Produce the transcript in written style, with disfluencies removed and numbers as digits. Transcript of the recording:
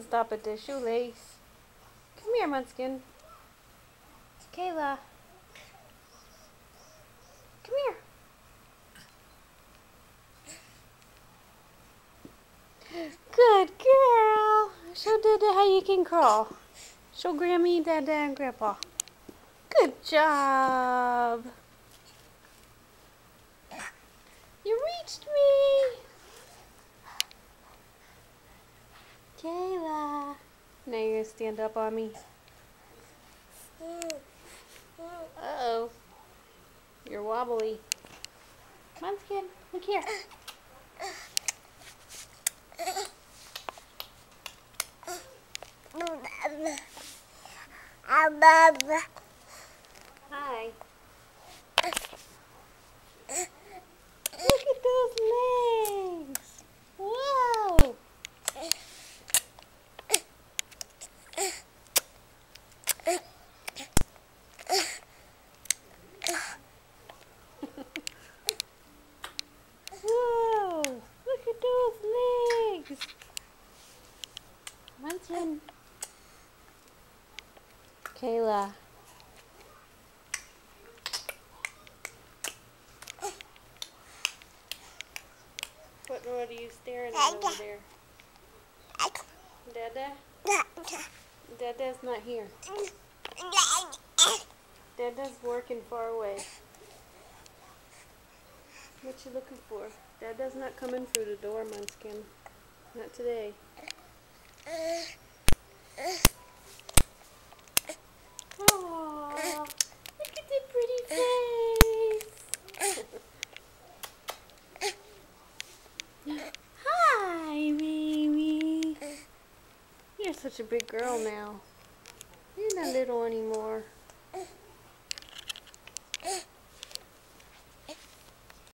Don't stop at the shoelace. Come here, Munchkin. Kayla. Come here. Good girl. Show Dada how you can crawl. Show Grammy, Dada, and Grandpa. Good job. You reached me. Kayla. Now you're going to stand up on me. Uh-oh. You're wobbly. Munchkin, look here. Hi. Look at those legs. Whoa. Whoa. Look at those legs. Munchkin. Kayla. What are you staring at over there? Dada? Dada's not here. Dada's working far away. What you looking for? Dada's not coming through the door, Munchkin. Not today. Aww, look at the pretty face. Hi, baby. You're such a big girl now. You're not little anymore.